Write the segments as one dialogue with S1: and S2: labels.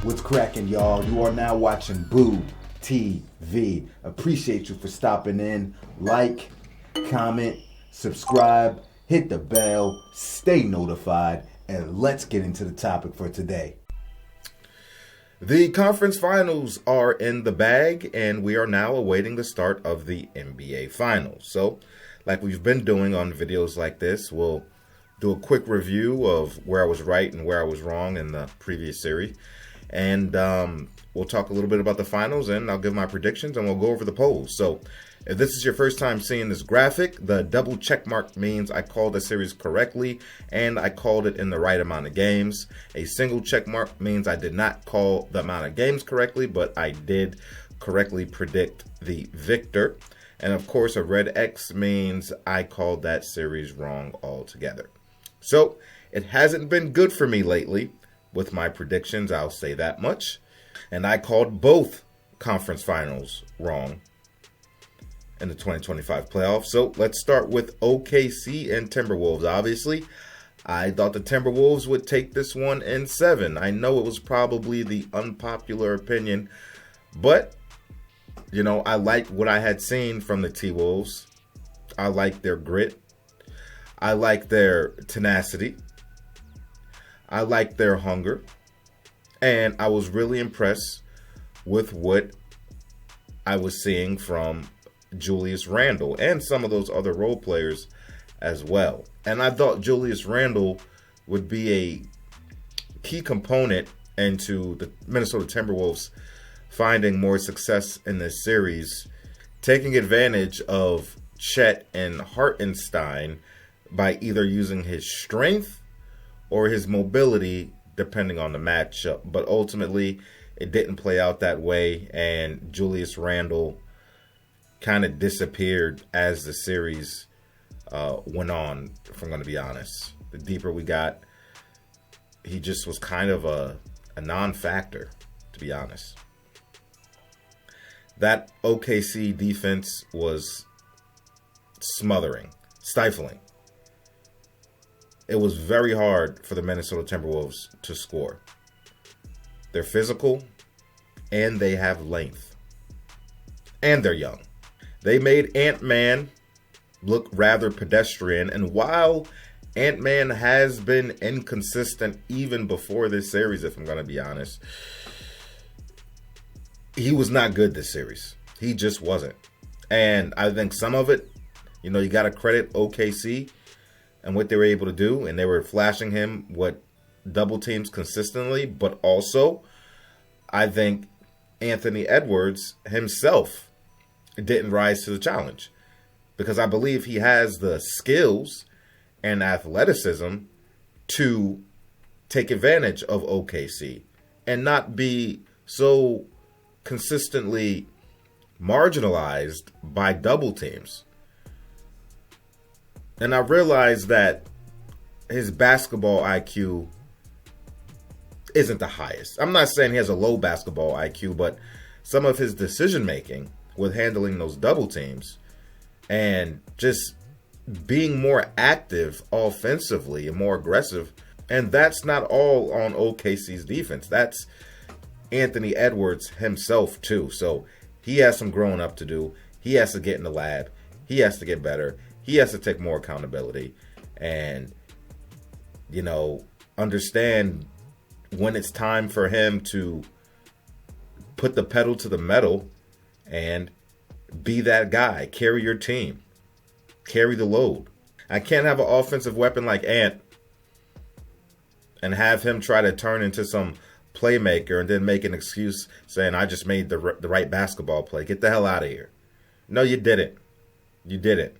S1: What's cracking, y'all? You are now watching Boo TV. Appreciate you for stopping in. Like, comment, subscribe, hit the bell, stay notified, and let's get into the topic for today.
S2: The conference finals are in the bag, and we are now awaiting the start of the NBA finals. So, like we've been doing on videos like this, we'll do a quick review of where I was right and where I was wrong in the previous series. And we'll talk a little bit about the finals, and I'll give my predictions, and we'll go over the polls. So if this is your first time seeing this graphic, the double check mark means I called the series correctly, and I called it in the right amount of games. A single check mark means I did not call the amount of games correctly, but I did correctly predict the victor. And of course, a red X means I called that series wrong altogether. So it hasn't been good for me lately with my predictions, I'll say that much. And I called both conference finals wrong in the 2025 playoffs. So let's start with OKC and Timberwolves. Obviously, I thought the Timberwolves would take this one in 7. I know it was probably the unpopular opinion, but, you know, I liked what I had seen from the T-Wolves. I like their grit. I like their tenacity. I like their hunger. And I was really impressed with what I was seeing from Julius Randle and some of those other role players as well. And I thought Julius Randle would be a key component into the Minnesota Timberwolves finding more success in this series, taking advantage of Chet and Hartenstein by either using his strength or his mobility, depending on the matchup. But ultimately, it didn't play out that way, and Julius Randle kind of disappeared as the series went on, if I'm going to be honest. The deeper we got, he just was kind of a non-factor, to be honest. That OKC defense was smothering, stifling. It was very hard for the Minnesota Timberwolves to score. They're physical, and they have length. And they're young. They made Ant-Man look rather pedestrian, and while Ant-Man has been inconsistent even before this series, if I'm going to be honest, he was not good this series. He just wasn't. And I think some of it, you know, you got to credit OKC and what they were able to do, and they were flashing him what double teams consistently, but also I think Anthony Edwards himself didn't rise to the challenge, because I believe he has the skills and athleticism to take advantage of OKC and not be so consistently marginalized by double teams. And I realized that his basketball IQ isn't the highest. I'm not saying he has a low basketball IQ, but some of his decision making with handling those double teams and just being more active offensively and more aggressive. And that's not all on OKC's defense. That's Anthony Edwards himself too. So he has some growing up to do. He has to get in the lab. He has to get better. He has to take more accountability and, you know, understand when it's time for him to put the pedal to the metal and be that guy. Carry your team. Carry the load. I can't have an offensive weapon like Ant and have him try to turn into some playmaker and then make an excuse saying, I just made the right basketball play. Get the hell out of here. No, you didn't. You didn't.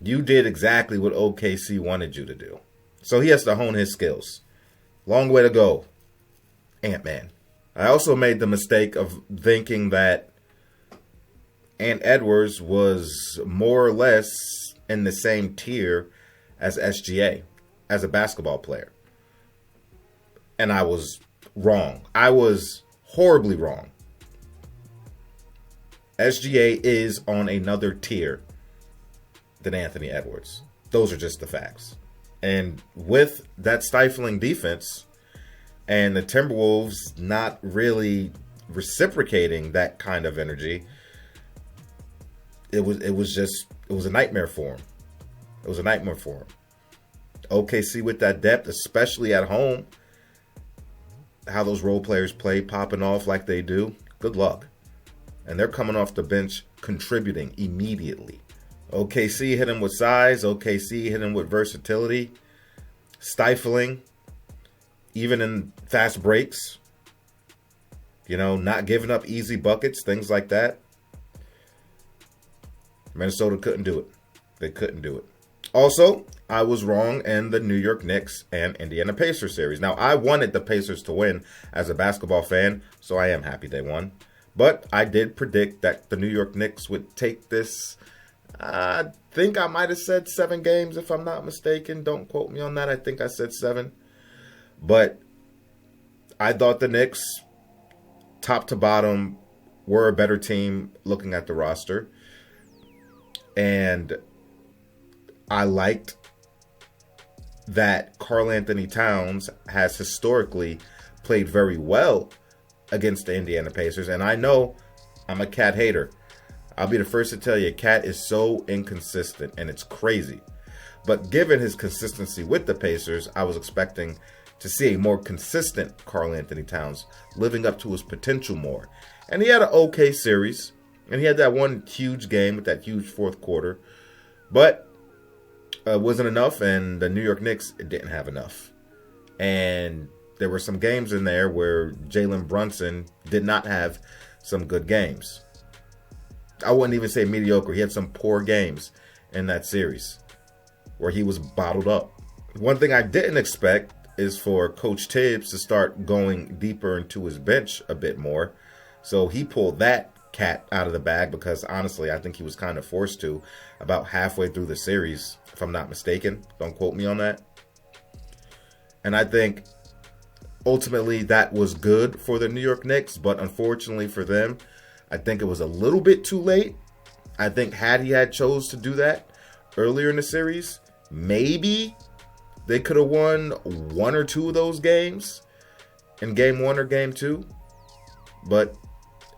S2: You did exactly what OKC wanted you to do. So he has to hone his skills. Long way to go, Ant-Man. I also made the mistake of thinking that Ant Edwards was more or less in the same tier as SGA as a basketball player. And I was wrong. I was horribly wrong. SGA is on another tier than Anthony Edwards. Those are just the facts. And with that stifling defense And the Timberwolves not really reciprocating that kind of energy. It was a nightmare for him. It was a nightmare for him. OKC with that depth, especially at home, how those role players play, popping off like they do, good luck. And they're coming off the bench contributing immediately. OKC hit him with size. OKC hit him with versatility, stifling, even in fast breaks. You know, not giving up easy buckets, things like that. Minnesota couldn't do it. They couldn't do it. Also, I was wrong in the New York Knicks and Indiana Pacers series. Now, I wanted the Pacers to win as a basketball fan, so I am happy they won. But I did predict that the New York Knicks would take this. I think I might have said 7 games, if I'm not mistaken. Don't quote me on that. I think I said 7. But I thought the Knicks, top to bottom, were a better team looking at the roster. And I liked that Karl Anthony Towns has historically played very well against the Indiana Pacers. And I know I'm a Cat hater. I'll be the first to tell you, Cat is so inconsistent, and it's crazy. But given his consistency with the Pacers, I was expecting to see a more consistent Karl Anthony Towns living up to his potential more. And he had an okay series, and he had that one huge game with that huge fourth quarter. But it wasn't enough, and the New York Knicks didn't have enough. And there were some games in there where Jalen Brunson did not have some good games. I wouldn't even say mediocre. He had some poor games in that series where he was bottled up. One thing I didn't expect is for Coach Tibbs to start going deeper into his bench a bit more. So he pulled that cat out of the bag because, honestly, I think he was kind of forced to about halfway through the series, if I'm not mistaken. Don't quote me on that. And I think ultimately that was good for the New York Knicks, but unfortunately for them, I think it was a little bit too late. I think had he had chose to do that earlier in the series, maybe they could have won 1 or 2 of those games in game 1 or game 2. But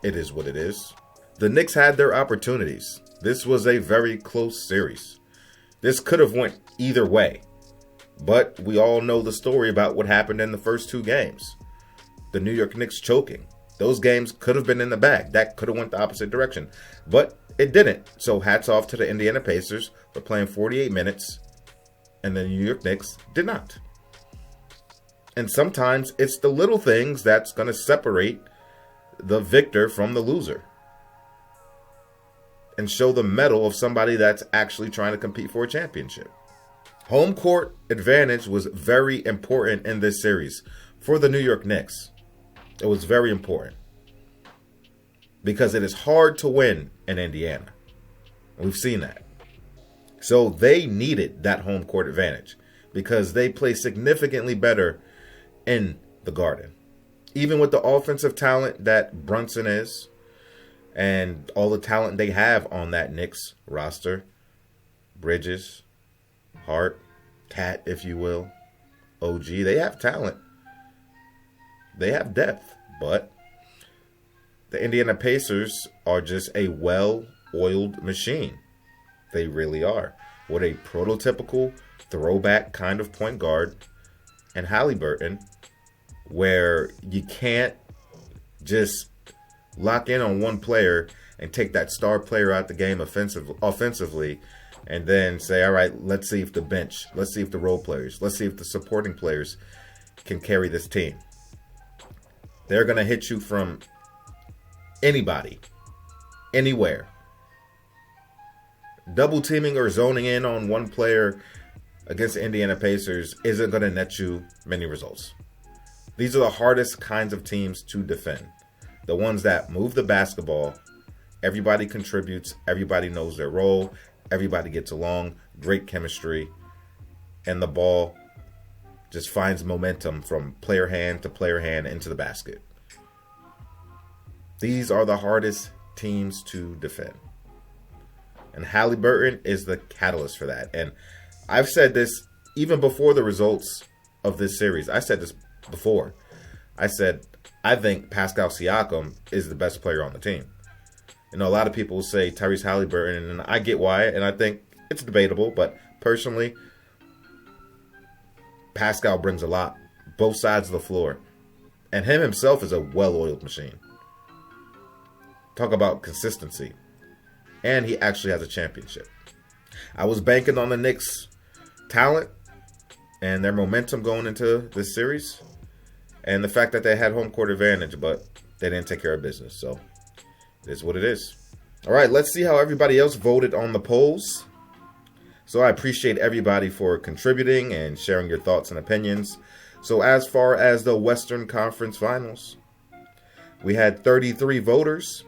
S2: it is what it is. The Knicks had their opportunities. This was a very close series. This could have went either way. But we all know the story about what happened in the first 2 games. The New York Knicks choking. Those games could have been in the bag. That could have went the opposite direction. But it didn't. So hats off to the Indiana Pacers for playing 48 minutes. And the New York Knicks did not. And sometimes it's the little things that's going to separate the victor from the loser. And show the mettle of somebody that's actually trying to compete for a championship. Home court advantage was very important in this series for the New York Knicks. It was very important because it is hard to win in Indiana. We've seen that. So they needed that home court advantage because they play significantly better in the Garden. Even with the offensive talent that Brunson is and all the talent they have on that Knicks roster, Bridges, Hart, Cat, if you will, OG, they have talent. They have depth, but the Indiana Pacers are just a well-oiled machine. They really are. With a prototypical throwback kind of point guard and Haliburton, where you can't just lock in on one player and take that star player out the game offensively and then say, all right, let's see if the bench, let's see if the role players, let's see if the supporting players can carry this team. They're going to hit you from anybody, anywhere. Double teaming or zoning in on one player against the Indiana Pacers isn't going to net you many results. These are the hardest kinds of teams to defend. The ones that move the basketball, everybody contributes, everybody knows their role, everybody gets along, great chemistry, and the ball just finds momentum from player hand to player hand into the basket. These are the hardest teams to defend. And Haliburton is the catalyst for that. And I've said this even before the results of this series. I said this before. I said, I think Pascal Siakam is the best player on the team. You know, a lot of people say Tyrese Haliburton, and I get why, and I think it's debatable, but personally, Pascal brings a lot, both sides of the floor. And him himself is a well-oiled machine. Talk about consistency. And he actually has a championship. I was banking on the Knicks' talent and their momentum going into this series. And the fact that they had home court advantage, but they didn't take care of business. So, it is what it is. All right, let's see how everybody else voted on the polls. So I appreciate everybody for contributing and sharing your thoughts and opinions. So as far as the Western Conference Finals, we had 33 voters,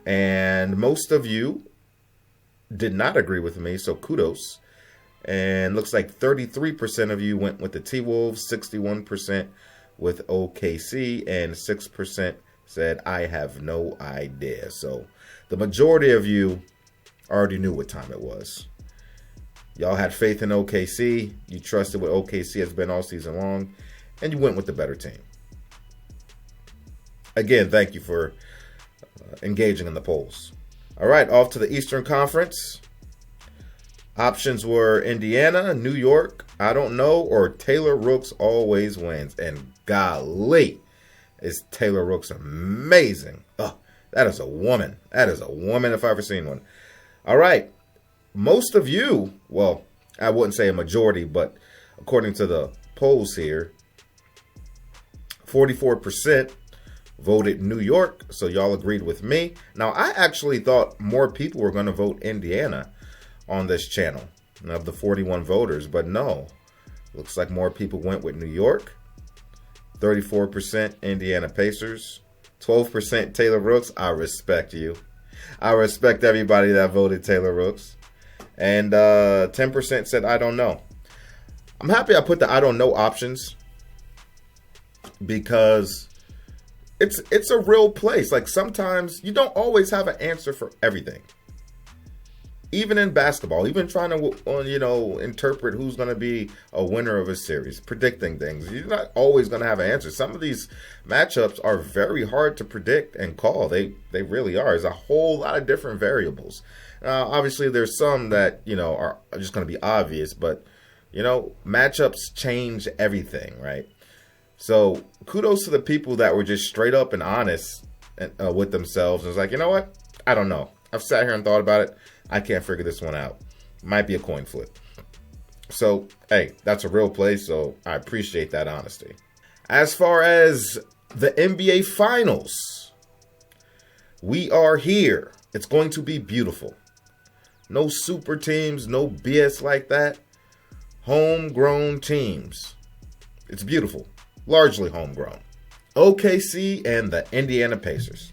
S2: and most of you did not agree with me, so kudos. And looks like 33% of you went with the T-Wolves, 61% with OKC, and 6% said, I have no idea. So the majority of you already knew what time it was. Y'all had faith in OKC. You trusted what OKC has been all season long. And you went with the better team. Again, thank you for engaging in the polls. All right, off to the Eastern Conference. Options were Indiana, New York, I don't know, or Taylor Rooks always wins. And golly, is Taylor Rooks amazing. Oh, that is a woman. That is a woman if I've ever seen one. All right. Most of you, well, I wouldn't say a majority, but according to the polls here, 44% voted New York, so y'all agreed with me. Now, I actually thought more people were going to vote Indiana on this channel of the 41 voters, but no. Looks like more people went with New York. 34% Indiana Pacers. 12% Taylor Rooks. I respect you. I respect everybody that voted Taylor Rooks. And 10% said, I don't know. I'm happy I put the I don't know options because it's a real place. Like sometimes you don't always have an answer for everything. Even in basketball, even trying to, interpret who's going to be a winner of a series, predicting things. You're not always going to have an answer. Some of these matchups are very hard to predict and call. They really are. There's a whole lot of different variables. Obviously, there's some that, are just going to be obvious, but, matchups change everything, right? So kudos to the people that were just straight up and honest with themselves. And it's like, you know what? I don't know. I've sat here and thought about it. I can't figure this one out. Might be a coin flip. So, hey, that's a real play, so I appreciate that honesty. As far as the NBA Finals, we are here. It's going to be beautiful. No super teams, no BS like that. Homegrown teams. It's beautiful. Largely homegrown. OKC and the Indiana Pacers.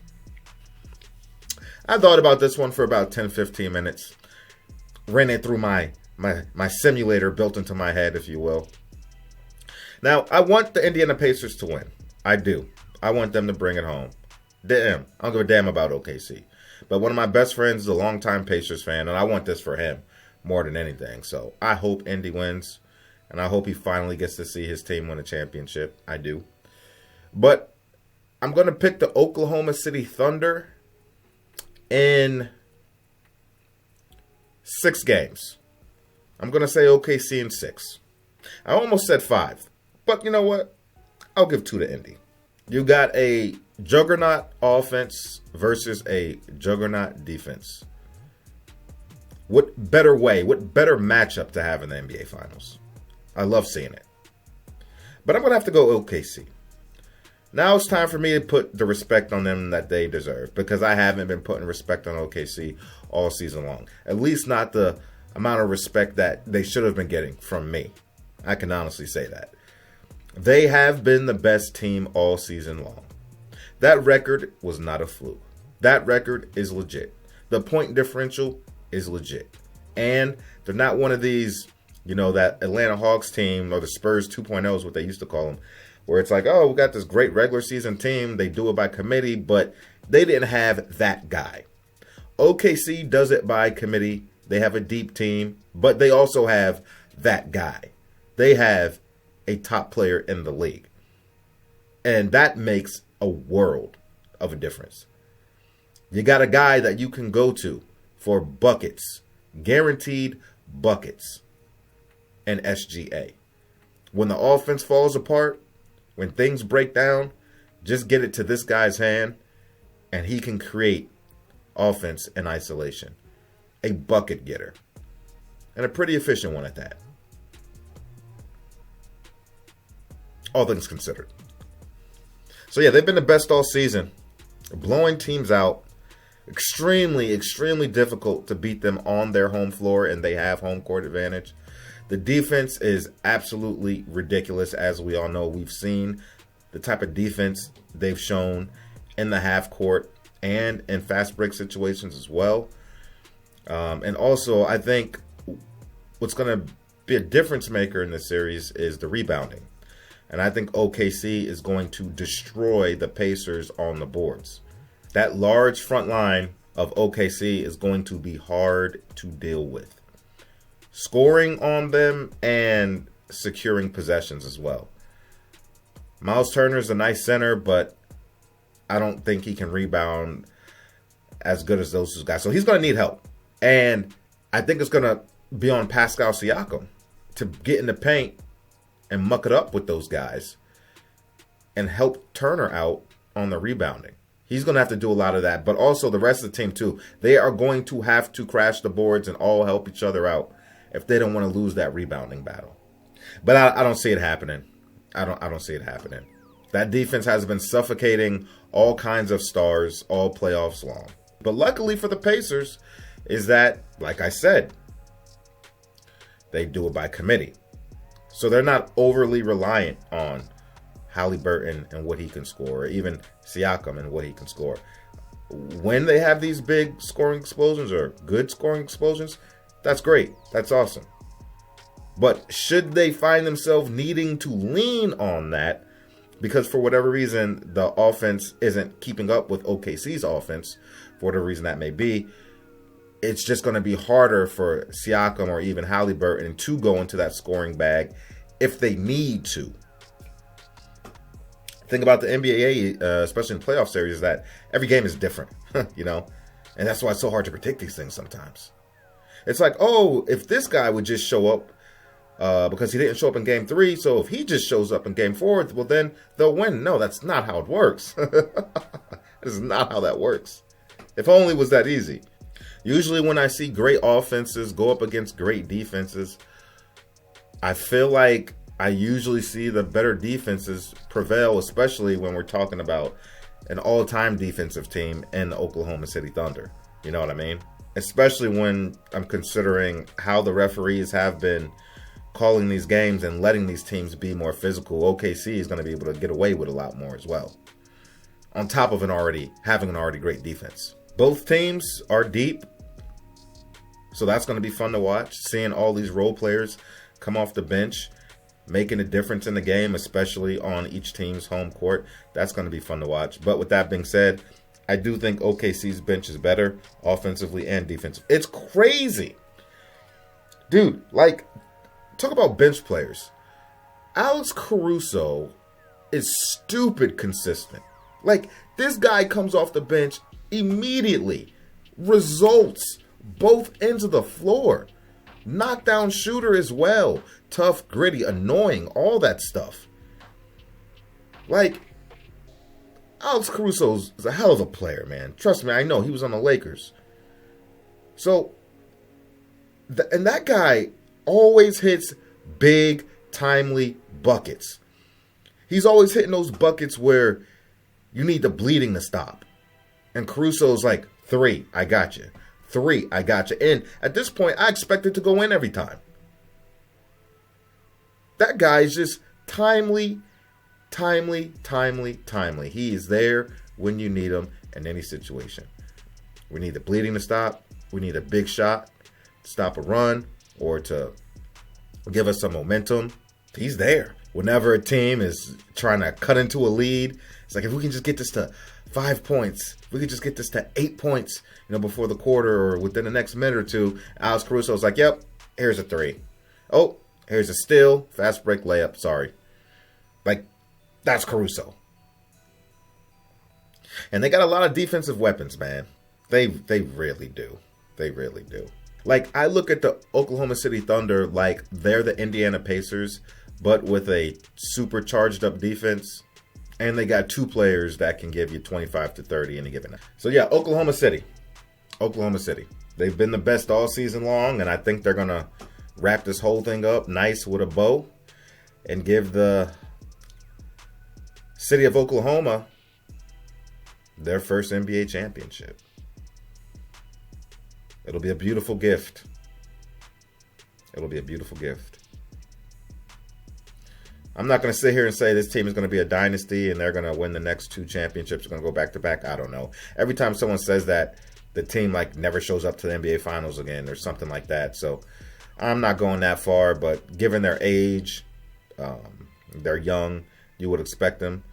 S2: I thought about this one for about 10-15 minutes. Ran it through my simulator built into my head, if you will. Now, I want the Indiana Pacers to win. I do. I want them to bring it home. Damn. I don't give a damn about OKC. But one of my best friends is a longtime Pacers fan, and I want this for him more than anything. So I hope Indy wins, and I hope he finally gets to see his team win a championship. I do. But I'm going to pick the Oklahoma City Thunder in 6 games. I'm going to say OKC in 6. I almost said 5. But you know what? I'll give 2 to Indy. You got a juggernaut offense versus a juggernaut defense. What better matchup to have in the NBA Finals? I love seeing it. But I'm going to have to go OKC. Now it's time for me to put the respect on them that they deserve, because I haven't been putting respect on OKC all season long. At least not the amount of respect that they should have been getting from me. I can honestly say that. They have been the best team all season long. That record was not a fluke. That record is legit. The point differential is legit. And they're not one of these, that Atlanta Hawks team or the Spurs 2.0 is what they used to call them, where it's like, oh, we got this great regular season team. They do it by committee, but they didn't have that guy. OKC does it by committee. They have a deep team, but they also have that guy. They have a top player in the league. And that makes a world of a difference. You got a guy that you can go to for buckets, guaranteed buckets, and SGA. When the offense falls apart, when things break down, just get it to this guy's hand, and he can create offense in isolation. A bucket getter. And a pretty efficient one at that. All things considered. So yeah, they've been the best all season. Blowing teams out. Extremely, extremely difficult to beat them on their home floor, and they have home court advantage. The defense is absolutely ridiculous, as we all know. We've seen the type of defense they've shown in the half court and in fast break situations as well. And also, I think what's going to be a difference maker in this series is the rebounding. And I think OKC is going to destroy the Pacers on the boards. That large front line of OKC is going to be hard to deal with. Scoring on them and securing possessions as well. Miles Turner is a nice center, but I don't think he can rebound as good as those two guys. So he's going to need help. And I think it's going to be on Pascal Siakam to get in the paint and muck it up with those guys and help Turner out on the rebounding. He's going to have to do a lot of that, but also the rest of the team too. They are going to have to crash the boards and all help each other out if they don't want to lose that rebounding battle. But I don't see it happening. I don't see it happening. That defense has been suffocating all kinds of stars all playoffs long. But luckily for the Pacers is that, like I said, they do it by committee. So they're not overly reliant on Haliburton and what he can score, or even Siakam and what he can score. When they have these big scoring explosions or good scoring explosions, that's great. That's awesome. But should they find themselves needing to lean on that because for whatever reason the offense isn't keeping up with OKC's offense, for whatever reason that may be, it's just going to be harder for Siakam or even Haliburton to go into that scoring bag if they need to. Thing about the NBA, especially in playoff series, is that every game is different, you know? And that's why it's so hard to predict these things sometimes. It's like, oh, if this guy would just show up because he didn't show up in game 3, so if he just shows up in game 4, well, then they'll win. No, that's not how it works. That is not how that works. If only it was that easy. Usually when I see great offenses go up against great defenses, I feel like I usually see the better defenses prevail, especially when we're talking about an all-time defensive team in the Oklahoma City Thunder. You know what I mean? Especially when I'm considering how the referees have been calling these games and letting these teams be more physical. OKC is going to be able to get away with a lot more as well, on top of having an already great defense. Both teams are deep, so that's going to be fun to watch. Seeing all these role players come off the bench, making a difference in the game, especially on each team's home court. That's going to be fun to watch. But with that being said, I do think OKC's bench is better offensively and defensively. It's crazy. Dude, like, talk about bench players. Alex Caruso is stupid consistent. Like, this guy comes off the bench immediately. Results both ends of the floor. Knockdown shooter as well. Tough, gritty, annoying, all that stuff. Like, Alex Caruso is a hell of a player, man. Trust me, I know. He was on the Lakers. So, and that guy always hits big, timely buckets. He's always hitting those buckets where you need the bleeding to stop. And Caruso's like, 3, I got you. 3, I got you. And at this point, I expect it to go in every time. That guy is just timely. He is there when you need him in any situation. We need the bleeding to stop. We need a big shot to stop a run or to give us some momentum. He's there. Whenever a team is trying to cut into a lead, it's like, if we can just get this to 5 points, if we could just get this to 8 points, before the quarter or within the next minute or two, Alex Caruso's like, yep, here's a 3. Oh, here's a steal, fast break layup, sorry. Like, that's Caruso. And they got a lot of defensive weapons, man. They really do. They really do. Like, I look at the Oklahoma City Thunder like they're the Indiana Pacers, but with a super charged up defense. And they got two players that can give you 25 to 30 in a given night. So, yeah, Oklahoma City. Oklahoma City. They've been the best all season long, and I think they're going to wrap this whole thing up nice with a bow and give the city of Oklahoma their first NBA championship. It'll be a beautiful gift. It'll be a beautiful gift. I'm not going to sit here and say this team is going to be a dynasty and they're going to win the next two championships. They're going to go back to back. I don't know. Every time someone says that, the team like never shows up to the NBA Finals again or something like that. So I'm not going that far. But given their age, they're young. You would expect them.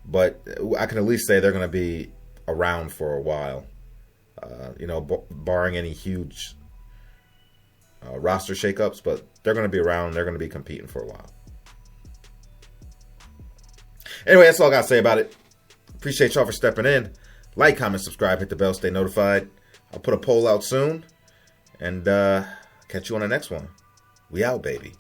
S2: But I can at least say they're going to be around for a while. Barring any huge roster shakeups. But they're going to be around. They're going to be competing for a while. Anyway, that's all I got to say about it. Appreciate y'all for stepping in. Like, comment, subscribe, hit the bell, stay notified. I'll put a poll out soon. And catch you on the next one. We out, baby.